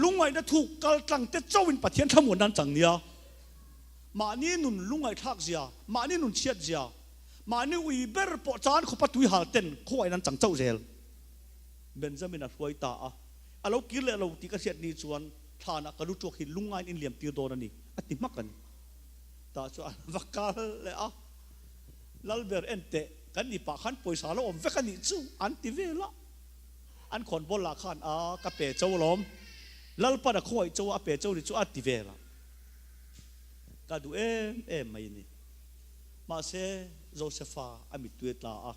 lungai na thu kal tlang te chawin pathian thamun nan chang nia ma ni nun lungai thak zia ma ni nun chiat zia ma ni ui ber po chan kho patui hal ten khoi nan chang chau zel Benjamin a huai ta a alo kir le lo ti ka siat ni chuan thana ka lu tok hi lungai in liam tir do na ni ati makan ta chu vakal le a lalber ente kan ni pa khan poisa lo om ve kan ni chu an ti vela an khon bol la khan a ka pe chau lom lal pa da khoi chau a pe chau ri chu a ti vela ka du em mai ni ma se Josepha amit tuet la a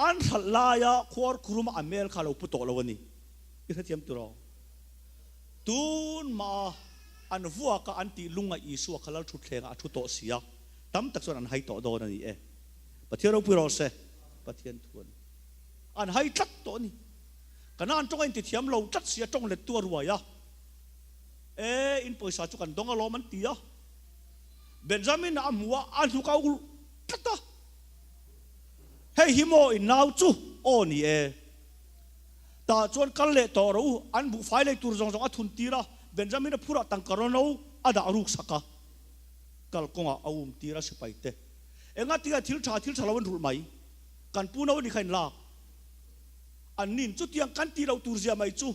an thalla ya khor khuruma amel khalo pu to lo ni i thiam tu ro tun ma an vua ka anti lunga isu khalal thu thlenga thu to sia tam tak chon an hai to do na ni pathian ro pu ro se pathian thuan an hai tlat to ni kana an tong in ti thiam lo tlat sia tong le tu ruwa ya in poisa chu kan donga lo man ti ya Benjamin amwa an hu ka ul tata hei himo in now chu oni ta chon kal le to ro an bu fai le tur jong jong a thun tira Benjamin a phura tang karono ada aruk saka kal konga awum tira sipaite enga tia thil tha lawan rul mai kan puno ni khain la an nin chu tiang kan ti lo tur zia mai chu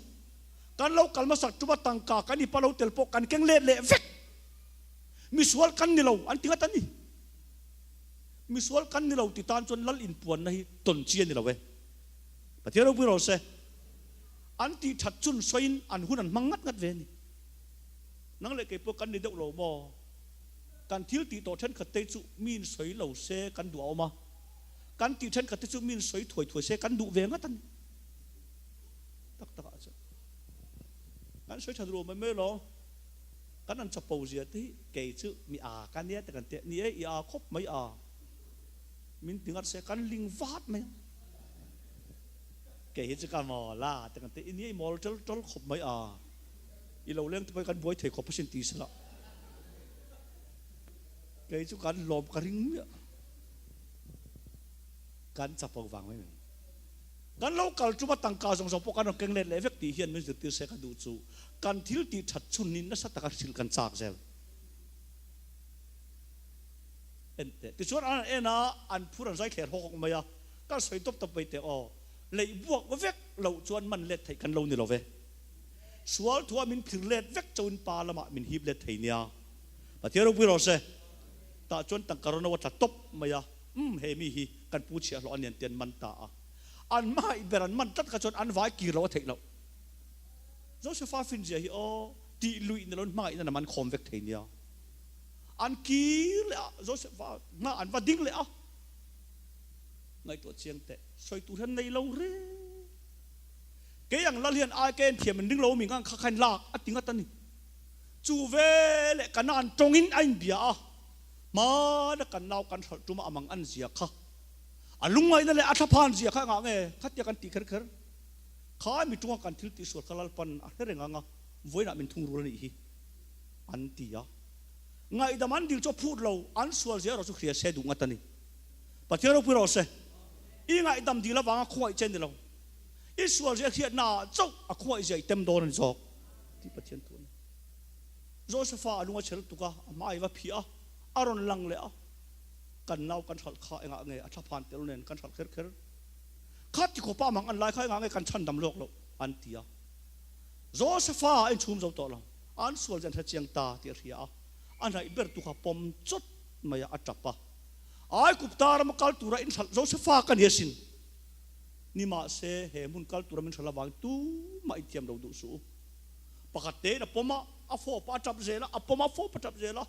kan lo kalma sak tuba tangka kan ni palo telpo kan keng le vek miswal kan ni lo an tinga tani miswal kan ni lo ti tan chon lal in puan nahi ton chien ni lo we pathian ro pu ro se an ti that chun soin an hunan mangat ngat ve ni nang le ke po kan ni deuh lo mo kan thil ti to then khat te chu min soi lo se kan du au ma kan ti then khat te chu min soi thoi se kan du ve nga tan tak tak a kan soi thad ro me lo kan an chapo zia ti ke chu mi a kan ne ta kan te ni i a khop mai a min tingat se kan ling vat mai ke hi chu ka mo la ta kan te ni mol tol khop mai a i lo leng te kan boi thei khop sin ti sala ke chu kan lom ka ring kan chapo wang mai kan local chu ba tangka jong jong po kan keng le vek ti hian min ti se ka du chu kan thil ti that chun nin na sa ta ka sil kan chak zel ente ti chuan an ena an phuran zai kher hok maya ka soi top top pe te o lei buak vek lo chuan man let thei kan lo ni lo ve sual thua min phir let vek chun pa lama min hip let thei nia pathian ro pu ro se ta chuan tang karona wa top maya he mi hi kan pu chia lo an ten man ta a an mai beran man tat ka chon an vai ki lo thei lo Joseph fin je hi o ti lui in lon mai na man khom vek thei nia an ki le Joseph na an va ding le a ngai to chiang te soi tu than nei lo re ke yang la lian ai ken thiam min ding lo mi ngang kha khan lak atinga tani chu ve le kanan tongin ain bia a ma da kan naw kan thol tuma amang an zia kha alungai na le athaphan zia kha nga nge khatia kan ti kher kher khai mi tunga kan thil ti sual kalal pan a herenga nga voina min thung rul ni hi an tia ngai daman dil cho phut lo an sual zia ro chu khria se du ngatani pathian ro puro se i ngai dam dila wanga khoi chen lo i sual zia khia na chau a khoi zai tem don ni jok ti pathian thun Josepha alunga chel tuka mai wa phia aron lang le a kan nau kan thal kha enga nge a thaphan tel nen kan thal kher kher khat ti ko pa mang an lai khai nga nge kan chan dam lok lo an tia Josepha en chum zo to lo an sual jan tha chiang ta ti ria an rai ber tu kha pom chot maya atapa ai kuptar ma kal tura in Josepha kan yesin ni ma se he mun kal tura min thala wang tu ma itiam lo du su pakate na poma a fo pa tap zela a poma fo pa tap zela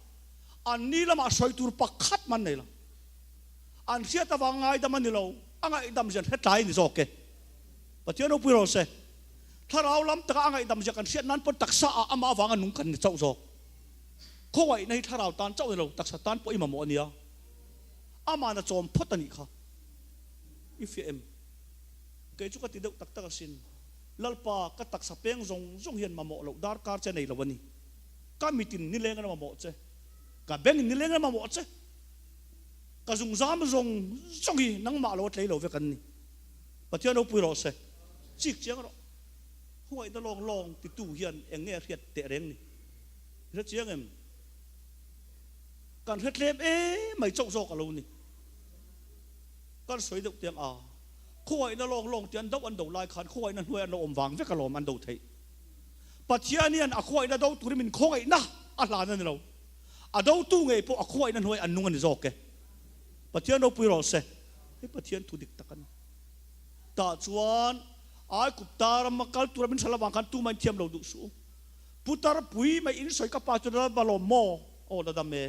an ni lama soi tur pakhat man nei la an sia ta wangai da man ni lo angai dam jan he tai ni zoke pathian no puro se tharau lam ta angai dam ja kan sia nan pon taksa a ama wanga nung kan ni chau zo khoi nei tharau tan chau ni lo taksa tan po ima mo ania ama na chom photani kha ifm ke chu ka ti deu tak tak sin lalpa ka tak sa peng zong hian ma mo lo dar kar che nei lo wani ka mitin ni leng na ma mo che ka beng ni leng na ma mo che ka zung zam zong hi nang ma lo tlei lo ve kan ni pathian no pui ro se chik chiang ro huai da long ti tu hian eng nge riat te reng ni re chiang em kan het lem mai chok zo ka lo ni kan soi deu tiang a khoi na long tian dau an do lai khan khoi na hnuai an om wang ve ka lom an do thei pathianian a khoi na do tur min khoi na a hlan an lo a do tu ngei po a khoi na hnuai an nung an zo ke pathian no pui ro se he pathian thu dik takan ta chuan ai kuptar ma kal tur min sala wang khan tu man thiam lo du su putar pui mai in soi ka pa chu da balom mo o da da me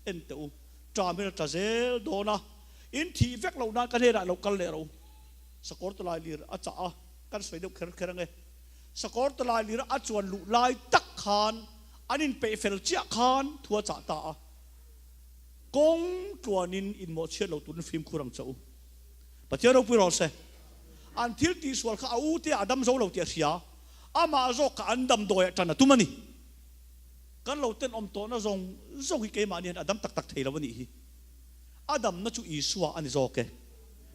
en te u tra me ta zel do na in thi vek lo na ka ne ra lo kal le ro sakor to lai lir a cha a kan soi deu kher kher nge sakor to lai lir a chuan lu lai tak khan anin pe fel chia khan thua cha ta a kong tuanin in mo che lo tun film khurang chau pathian ro pui ro se an thil ti sual kha au te adam zo lo te sia ama zo ka andam doi tan tu mani kan lo ten om to na zong zo hi ke mani adam tak tak thei lo ni hi adam na chu isua ani zo ke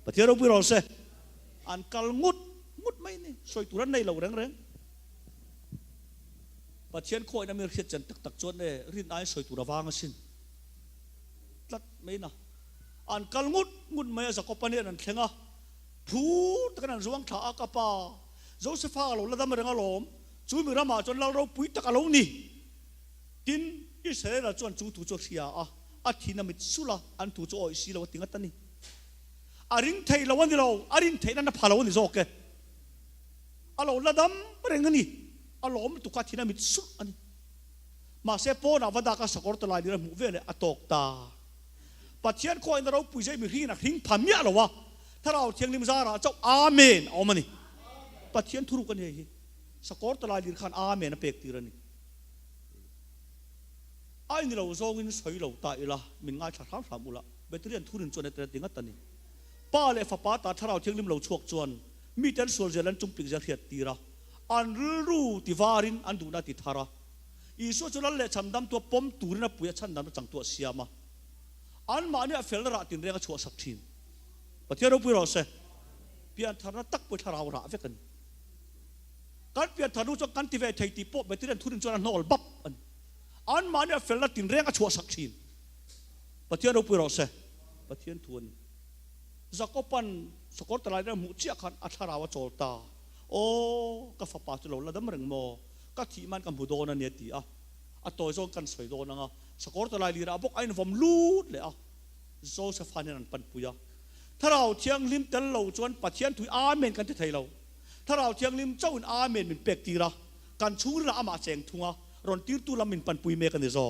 pathian ro pui ro se an kal ngut mai ni soi turan nei lo reng pathian khoi na mir khiat chan tak tak chon ne rin ai soi tura wang sin tlat mai na an kal ngut mai za ko pani an thlenga phu takan zuang tha ka pa Josepha lo la dam renga lom chu mi rama chon lo ro pui tak alo ni tin Israel chon chu tu cho sia a thina mit sula an tu cho oi si lo tinga tani aring thei lo ni lo aring thei na phalo ni zoke alo ladam reng ni alom tu ka thina mit su ani ma se po na wada ka sakor to lai ni mu vele atok ta pathian ko in ro pui jai mi ring na ring phamya lo wa tharau thiang lim zara chau amen omani pathian thuru kan he sakor to lai ni khan amen a pek tirani ai ni lo zong in soi lo ta ila min ngai thar tham ula betrian thurin chone te tinga tani pa le fa pa ta tharau thiang lim lo chuak chuan mi ten sol zelan chung pik ja hiat tira an ru ti varin an du na ti thara iso chulal le chamdam to pom turina puya chandam chang to siama an ma ne fel ra tin renga chua sak thin pathian ro pui ro se pian thara tak pu tharau ra ve kan pian tharu cho kan ti ve thei ti po betrian thurin chuan nol bap an ma ne fel ra tin renga chua sak thin pathian ro pui ro se pathian thuan zakopan sakor talai na mu chia khan atharawa cholta o ka fa pa chu lo la dam reng mo ka thi man ka mu do na ne ti a toy zo kan soi do na nga sakor talai li ra bok ain vom lut le Joseph hanen an pan puya tharau thiang lim tel lo chuan pathian thui amen kan ti thei lo tharau thiang lim chaun amen min pek ti ra kan chur ra ama cheng thunga ron tir tu lam min pan pui me kan ni zo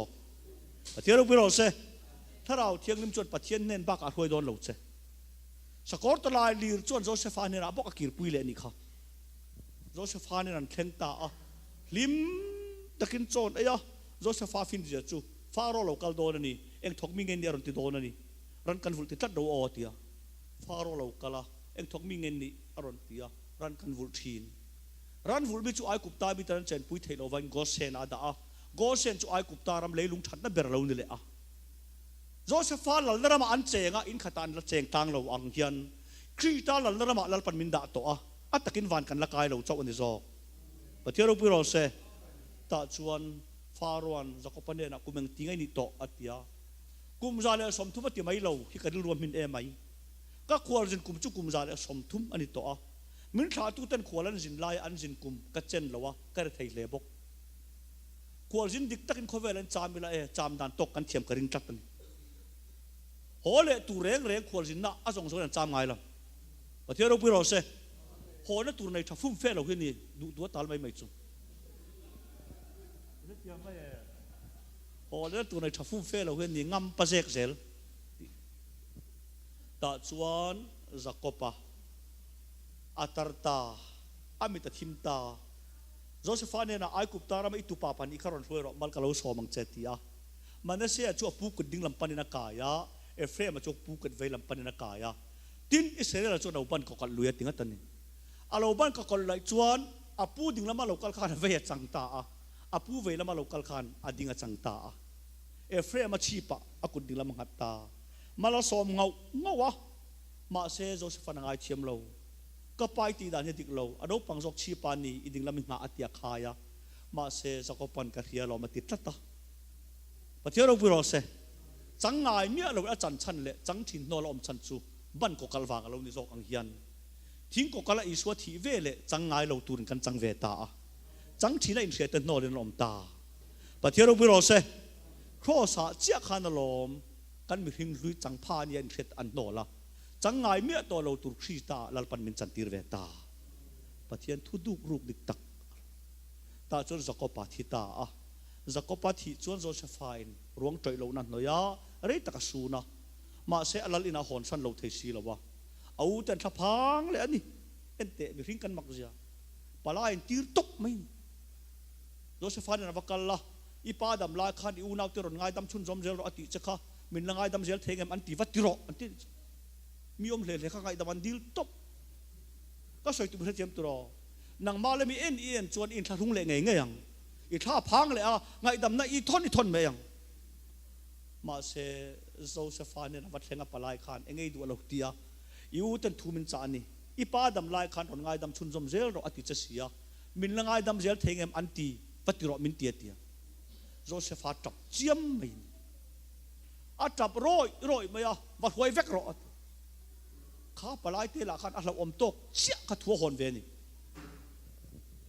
pathian ro pi ro se tharau thiang lim chuan pathian nen ba ka hroi don lo che sakor to lai lir chuan Joseph ne ra bok akir pui le ni kha Joseph ne ran thleng ta lim takin chon aya Joseph fin je chu faro local don ni eng thok mi ngen ni ron ti don ni ran kan vul ti tat do o tia faro local eng thok mi ngen ni aron tia ran kan vul thin ran vulmi chu ai kupta bi tan chen pui thelo van gosen ada a gosen chu ai kupta ram leilung that na ber lo ni le a Joseph lal na rama an chenga in khatan la cheng tang lo ang hian Krita lal na rama lal pan min da to a atakin van kan la kai lo chaw ani zo pathiaro pu ro se ta chuan faruan zakopane na kumeng tingai ni to atia kum zale som thu pati mai lo hi kadil rom min e mai ka khwal jin kum chu kum zale som thum ani to a min tha tu ten khwalan jin lai an jin kum ka chen lowa ka re thei le bok khwal jin dik takin khovelan chamila e cham dan tok kan thiam karin tat ani hole tu reng reng khwal jin na azong so cham ngai lam pathiaro pu ro se hole tu nei tha fum fe lo hi ni du tal mai mai chu hole tu nei tha fum fe lo hi ni ngam pa sek sel ta chuan zakopa atarta amita thimta Josephane na ai kupta ram itu papan ikaron hloiro malkalo somang chetia manase chu pu kuding lampani na kaya Efraim chu pu kud ve lampani na kaya tin Israel chu nauban ko kal luya tinga tanin aloban ka kol lai chuan apu ding lama lokal khan ve changta a apu ve lama lokal khan adinga changta a Efraim chipa akut ding lama hatta mala som ngawa ma se Josephane ngai thiam lo kapai ti dan dik lo ado pangjok chi pani iding lamin nga atia khaya ma se zakopan ka hria lo mati tata pathiaro buro se changai mi lo a chan chan le chang thin no lo om chan chu ban ko kalwang lo ni zok ang hian thing ko kala iswa thi ve le changai lo tur kan chang ve ta a chang thi la in hre ta no len lom ta pathiaro buro se khosa chia khan lom kan mi hing hlui chang pha ni an hret an no la changai mi to lo tur khita lalpan min chantir ve ta pathian thu duk ruk dik tak ta chon zakopa thita a zakopa thi chon Josephain ruang toi lo na noya re taka suna ma se alal ina hon san lo thei si lawa au tan thapang le ani ente mi ring kan mak zia palain tir tok mai Josephain na vakalla ipa dam la khan i unaw te ron ngai dam chun zom zel ro ati chakha min la ngai dam zel thengem anti vatiro anti mi om le kha kai daman dil top ka soi tu bhre chem tu ro nang ma le mi en chuan in tharung le nge yang i tha phang le a ngai dam na i thon me yang ma se Josephane na vathenga palai khan engei du lo tia yu ten thu min cha ni i pa dam lai khan ron ngai dam chun zom zel ro ati chasia min la ngai dam zel thengem anti patiro min tia Josepha tap chiam mai a tap roi maya va hoi vek roข้าปลายเตละขันอัลอมตกเชี่ยขัดหัวหอนเวนี่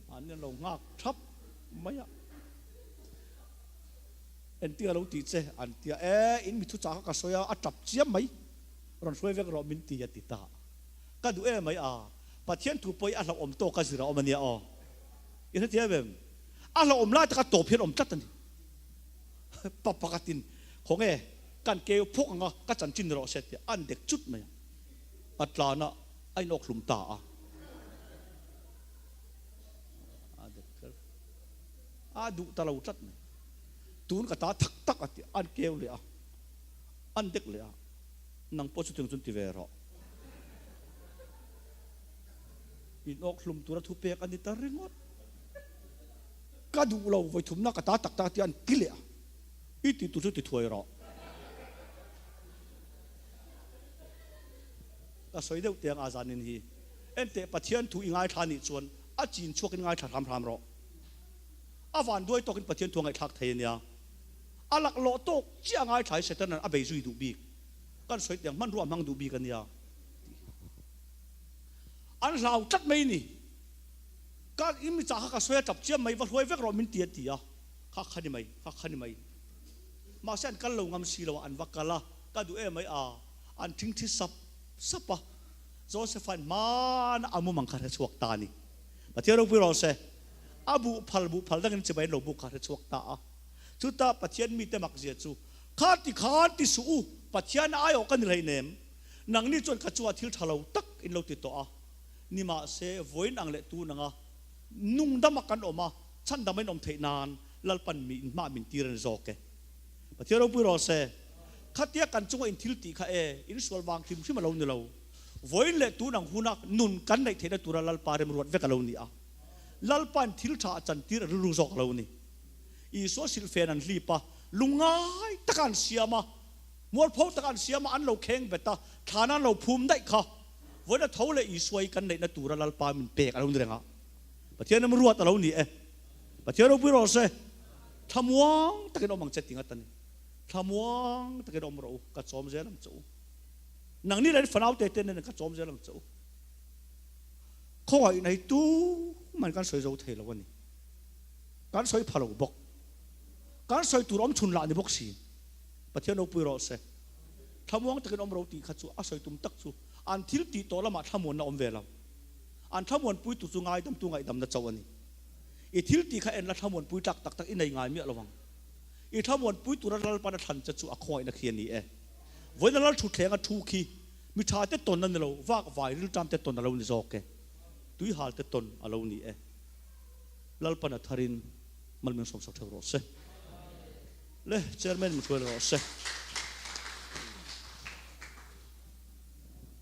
อันนี้เรางักทับไม่อะเอ็นเตียเราตีเจอันเตียอินมิทุจากัสโซยาอัดจับเจียมไหมรอนช่วยเวกเรามินตียติตาก็ดูไหมปัจเจียนถูกไปอัลอมตกก็สิเราอมันเนี่ยอินเตียเบมอัลอมไล่ตะกัดโตเพียรอมจัดตันปะปะกัดตินของกันเกลพวกงะกัดจันจินเราเสร็จอันเด็กจุดไหมอัตลานะไอ้นกหลุมตาดูตะเราจัดเนี่ยตูนกับตาทักอันเกลเลยอันเด็กเลยนังโพสต์ถึงจนทีเวรอินกหลุมตัวทุเปกอันนี้ตาเริงอดก็ดูเราไว้ถุมนักกับตาทักที่อันกิเลสอีติตุสุติถวยรอสวยเดียวเตียงอาจารย์นี่เอ็นเตปะเทียนถูกง่ายทานิชวนอาจีนช่วยกันง่ายทำพรำรออาวันด้วยตกินปะเทียนถูกง่ายทักเทียนเนี่ยอาหลักโลโต้เจ้าง่ายถ่ายเสร็จนั้นอาเบยุยดูบีกันสวยเตียงมันรวมมั่งดูบีกันเนี่ยอันเราจัดไม่นี่ก็อิมิจ่าข้าสวยจับเชี่ยไม่ว่าสวยเวกเรามินเตียข้าขันนี่ไม่มาเส้นกันเรางามสีเราอันวักกันละก็ดูไหมอันทิ้งที่สับปะJosephine mana amu mangkar chuak ta ni pathian ro ro se abu phal dang che bai lo bu kar chuak ta chuta pathian mi te mak je chu khati su pathian ayo kan rei nem nang ni chon ka chuwa thil thalo tak in lo ti to ni ma se voin ang le tu nanga nung dam kan oma chan dam in om thei nan lalpan mi ma min tiran zoke pathian ro ro se khatia kan chunga in thil ti kha in sual wang thim thim lo ni lo voin le tu nang hunak nun kan nei thena tura lal parem ruat ve ka lo ni lalpan thil tha chan tir ru zok lo ni i so sil fen an hlipa lungai takan siama mual pho takan siama an lo kheng beta thana lo phum dai kha voina thole i suai kan nei na tura lalpa min pek alo ndrenga pathian am ruat alo ni pathian ro piro se thamuang takin omang chatting atan thamuang takin om ro ka chom zelam chu nang ni len fanau te ten ka chom zelam chu khoi nei tu man kan soi zo thei lo ni kan soi phalo bok kan soi turom chun la ni bok si pathian ro piro se thamuang takin om ro ti kha chu a soi tum tak chu an thil ti to lama thamon na om velam an thamon pui tu chu ngai dam na chawani i thil ti kha en la thamon pui tak tak in nei ngai mi lawang i thamon pui tu ra lal pa na than cha chu a khoi na khian ni voina lal thu thlenga thu khi mi tha te ton na lo wak vai ril tam te ton na lo ni zok ke tui hal te ton alo ni lal pa na tharin mal men som sok thero se le chairman mu ro se